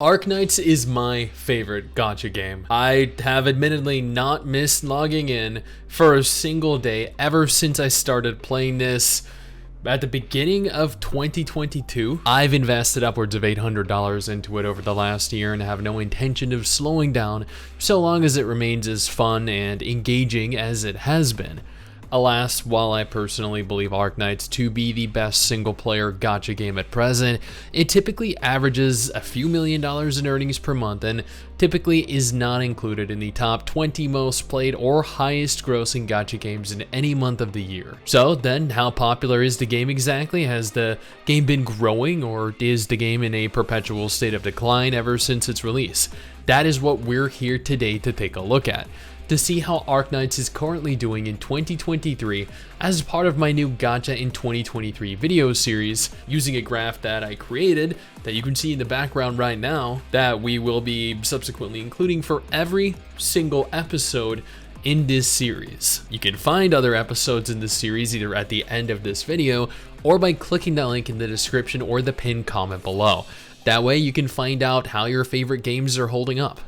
Arknights is my favorite gacha game. I have admittedly not missed logging in for a single day ever since I started playing this at the beginning of 2022. I've invested upwards of $800 into it over the last year and have no intention of slowing down so long as it remains as fun and engaging as it has been. Alas, while I personally believe Arknights to be the best single-player gacha game at present, it typically averages a few $1,000,000 in earnings per month and typically is not included in the top 20 most played or highest grossing gacha games in any month of the year. So then, how popular is the game exactly? Has the game been growing, or is the game in a perpetual state of decline ever since its release? That is what we're here today to take a look at, to see how Arknights is currently doing in 2023 as part of my new Gacha in 2023 video series, using a graph that I created that you can see in the background right now that we will be subsequently including for every single episode in this series. You can find other episodes in this series either at the end of this video or by clicking that link in the description or the pinned comment below. That way you can find out how your favorite games are holding up.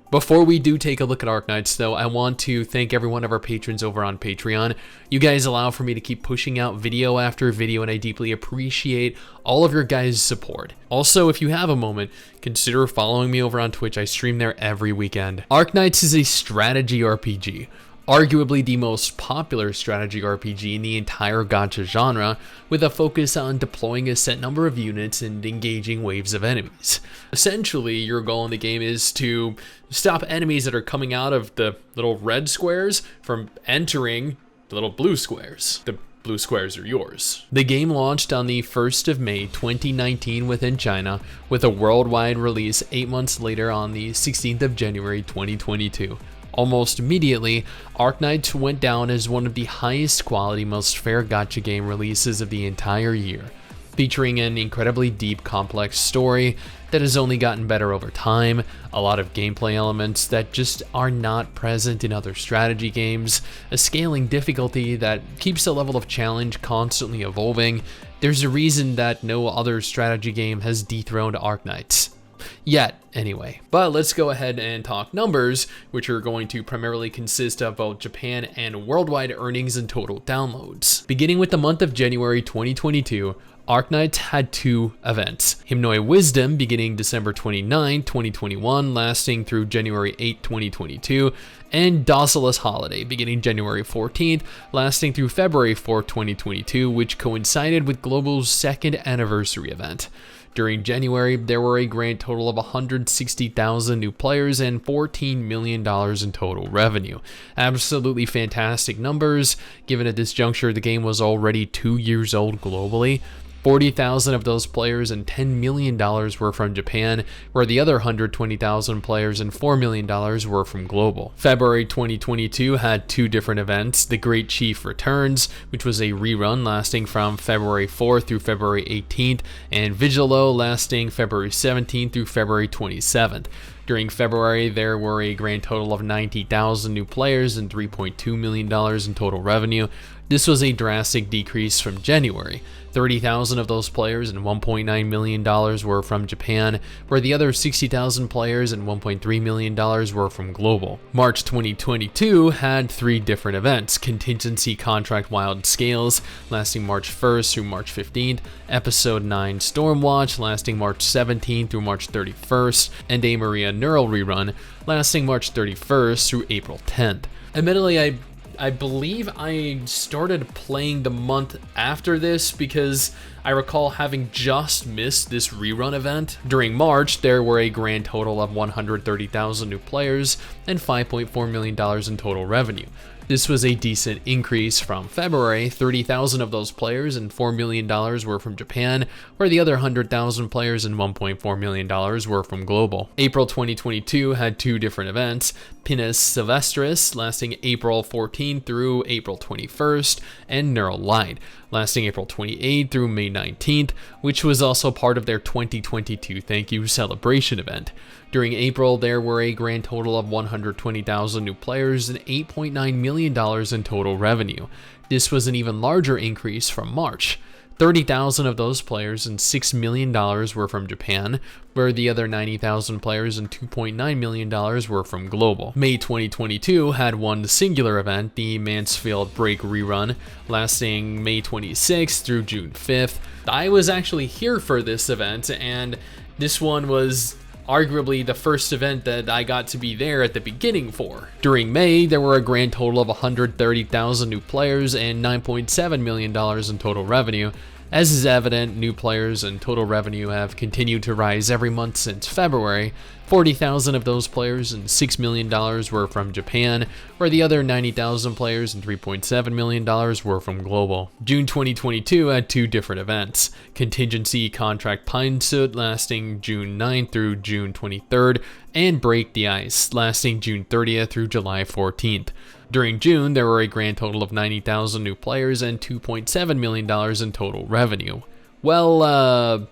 Before we do take a look at Arknights though, I want to thank every one of our patrons over on Patreon. You guys allow for me to keep pushing out video after video, and I deeply appreciate all of your guys' support. Also, if you have a moment, consider following me over on Twitch. I stream there every weekend. Arknights is a strategy RPG. Arguably the most popular strategy RPG in the entire gacha genre, with a focus on deploying a set number of units and engaging waves of enemies. Essentially, your goal in the game is to stop enemies that are coming out of the little red squares from entering the little blue squares. The blue squares are yours. The game launched on the 1st of May 2019 within China, with a worldwide release 8 months later on the 16th of January 2022. Almost immediately, Arknights went down as one of the highest quality, most fair gacha game releases of the entire year, featuring an incredibly deep, complex story that has only gotten better over time, a lot of gameplay elements that just are not present in other strategy games, a scaling difficulty that keeps the level of challenge constantly evolving. There's a reason that no other strategy game has dethroned Arknights. Yet, anyway. But let's go ahead and talk numbers, which are going to primarily consist of both Japan and worldwide earnings and total downloads. Beginning with the month of January 2022, Arknights had 2 events. Himnoi Wisdom beginning December 29, 2021, lasting through January 8, 2022, and Docilus Holiday beginning January 14th, lasting through February 4, 2022, which coincided with Global's 2nd anniversary event. During January, there were a grand total of 160,000 new players and $14 million in total revenue. Absolutely fantastic numbers, given at this juncture the game was already 2 years old globally. 40,000 of those players and $10 million were from Japan, where the other 120,000 players and $4 million were from global. February 2022 had 2 different events. The Great Chief Returns, which was a rerun lasting from February 4th through February 18th, and Vigilo lasting February 17th through February 27th. During February, there were a grand total of 90,000 new players and $3.2 million in total revenue. This was a drastic decrease from January. 30,000 of those players and $1.9 million were from Japan, where the other 60,000 players and $1.3 million were from global. March 2022 had 3 different events: Contingency Contract Wild Scales, lasting March 1st through March 15th, Episode 9 Stormwatch, lasting March 17th through March 31st, and a Maria Neural rerun, lasting March 31st through April 10th. Admittedly, I believe I started playing the month after this because I recall having just missed this rerun event. During March, there were a grand total of 130,000 new players and $5.4 million in total revenue. This was a decent increase from February. 30,000 of those players and $4 million were from Japan, where the other 100,000 players and $1.4 million were from global. April 2022 had 2 different events: Pinus Sylvestris, lasting April 14th through April 21st, and Neural Light, lasting April 28th through May 19th, which was also part of their 2022 Thank You Celebration event. During April, there were a grand total of 120,000 new players and $8.9 million in total revenue. This was an even larger increase from March. 30,000 of those players and $6 million were from Japan, where the other 90,000 players and $2.9 million were from global. May 2022 had one singular event, the Mansfield Break Rerun, lasting May 26th through June 5th. I was actually here for this event, and this one was arguably the first event that I got to be there at the beginning for. During May, there were a grand total of 130,000 new players and $9.7 million in total revenue. As is evident, new players and total revenue have continued to rise every month since February. 40,000 of those players and $6 million were from Japan, where the other 90,000 players and $3.7 million were from global. June 2022 had two different events: Contingency Contract Pine Soot lasting June 9th through June 23rd, and Break the Ice lasting June 30th through July 14th. During June, there were a grand total of 90,000 new players and $2.7 million in total revenue. Well,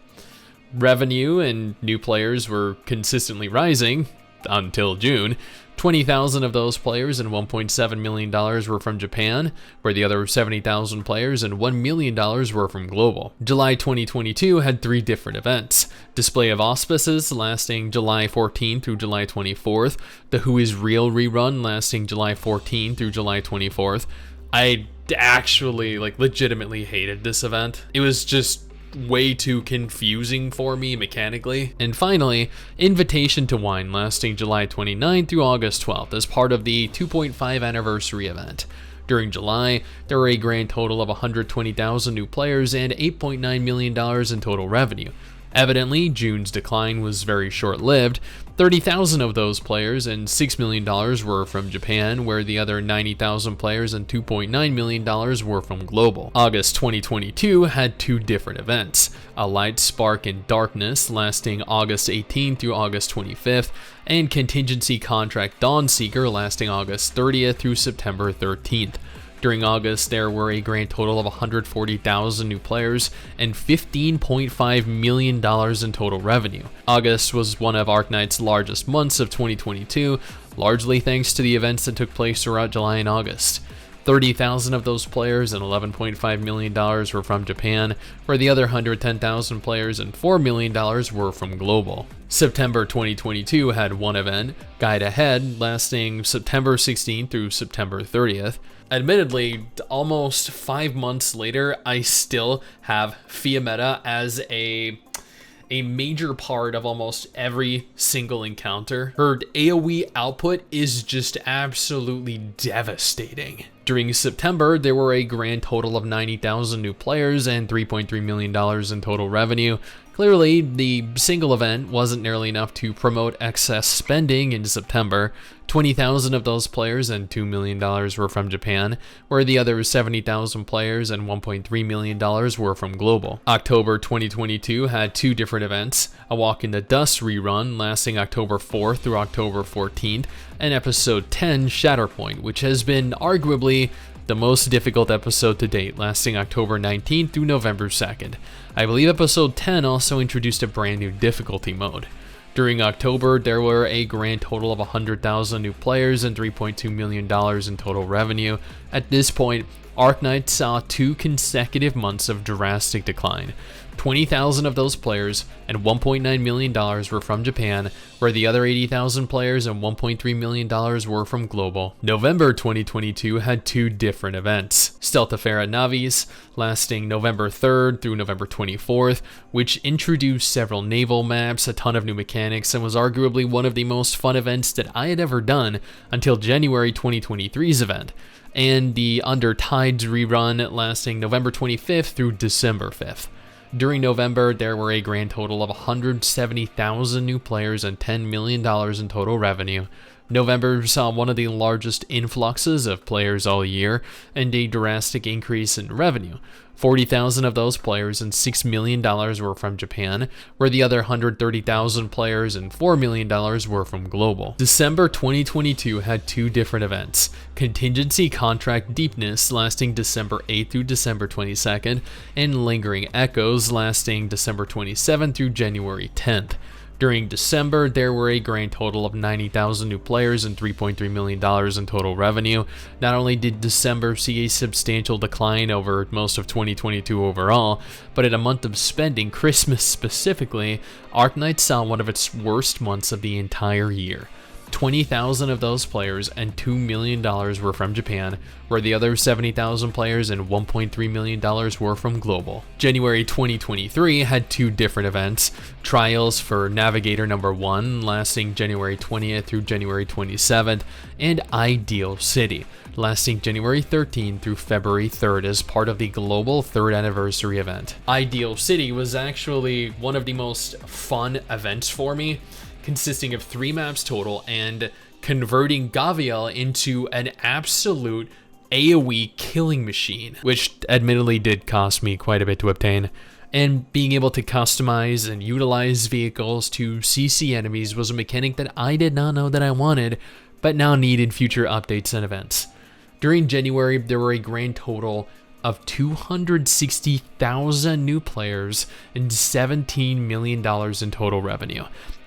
revenue and new players were consistently rising until June. 20,000 of those players and $1.7 million were from Japan, where the other 70,000 players and $1 million were from global. July 2022 had three different events: Display of Auspices lasting July 14th through July 24th, the Who Is Real rerun lasting July 14th through July 24th. I actually, legitimately hated this event. It was just way too confusing for me mechanically. And finally, Invitation to Wine lasting July 29th through August 12th as part of the 2.5 anniversary event. During July, there were a grand total of 120,000 new players and $8.9 million in total revenue. Evidently, June's decline was very short-lived. 30,000 of those players and $6 million were from Japan, where the other 90,000 players and $2.9 million were from global. August 2022 had two different events: A Light, Spark, and Darkness lasting August 18th through August 25th, and Contingency Contract Dawnseeker lasting August 30th through September 13th. During August, there were a grand total of 140,000 new players and $15.5 million in total revenue. August was one of Arknights' largest months of 2022, largely thanks to the events that took place throughout July and August. 30,000 of those players and $11.5 million were from Japan, where the other 110,000 players and $4 million were from global. September 2022 had one event, Guide Ahead, lasting September 16th through September 30th. Admittedly, almost 5 months later, I still have Fiametta as a major part of almost every single encounter. Her AoE output is just absolutely devastating. During September, there were a grand total of 90,000 new players and $3.3 million in total revenue. Clearly, the single event wasn't nearly enough to promote excess spending in September. 20,000 of those players and $2 million were from Japan, where the other 70,000 players and $1.3 million were from global. October 2022 had two different events: A Walk in the Dust rerun lasting October 4th through October 14th, and Episode 10 Shatterpoint, which has been arguably the most difficult episode to date, lasting October 19th through November 2nd. I believe Episode 10 also introduced a brand new difficulty mode. During October, there were a grand total of 100,000 new players and $3.2 million in total revenue. At this point, Arknights saw 2 consecutive months of drastic decline. 20,000 of those players and $1.9 million were from Japan, where the other 80,000 players and $1.3 million were from global. November 2022 had 2 different events: Stealthifera Navis, lasting November 3rd through November 24th, which introduced several naval maps, a ton of new mechanics, and was arguably one of the most fun events that I had ever done until January 2023's event, and the Under Tides rerun lasting November 25th through December 5th. During November, there were a grand total of 170,000 new players and $10 million in total revenue. November saw one of the largest influxes of players all year and a drastic increase in revenue. 40,000 of those players and $6 million were from Japan, where the other 130,000 players and $4 million were from global. December 2022 had 2 different events: Contingency Contract Deepness lasting December 8th through December 22nd, and Lingering Echoes lasting December 27th through January 10th. During December, there were a grand total of 90,000 new players and $3.3 million in total revenue. Not only did December see a substantial decline over most of 2022 overall, but in a month of spending, Christmas specifically, Arknights saw one of its worst months of the entire year. 20,000 of those players and $2 million were from Japan, where the other 70,000 players and $1.3 million were from global. January 2023 had two different events: Trials for Navigator number 1, lasting January 20th through January 27th, and Ideal City, lasting January 13th through February 3rd as part of the global 3rd anniversary event. Ideal City was actually one of the most fun events for me, consisting of 3 maps total and converting Gavial into an absolute AoE killing machine, which admittedly did cost me quite a bit to obtain. And being able to customize and utilize vehicles to CC enemies was a mechanic that I did not know that I wanted, but now need in future updates and events. During January, there were a grand total of 260,000 new players and $17 million in total revenue.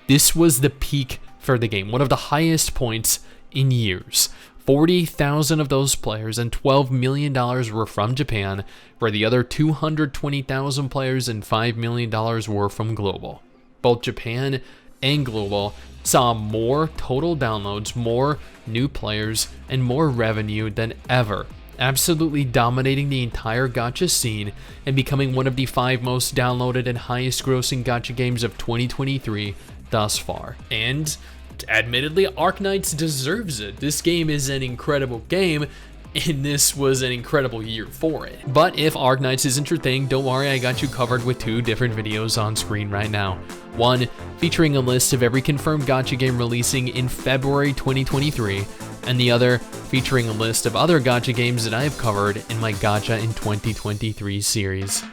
This was the peak for the game, one of the highest points in years. 40,000 of those players and $12 million were from Japan, where the other 220,000 players and $5 million were from global. Both Japan and global saw more total downloads, more new players, and more revenue than ever, absolutely dominating the entire gacha scene and becoming one of the 5 most downloaded and highest grossing gacha games of 2023 thus far. And admittedly, Arknights deserves it. This game is an incredible game, and this was an incredible year for it. But if Arknights isn't your thing, don't worry, I got you covered with 2 different videos on screen right now. One featuring a list of every confirmed gacha game releasing in February 2023, and the other featuring a list of other gacha games that I have covered in my Gacha in 2023 series.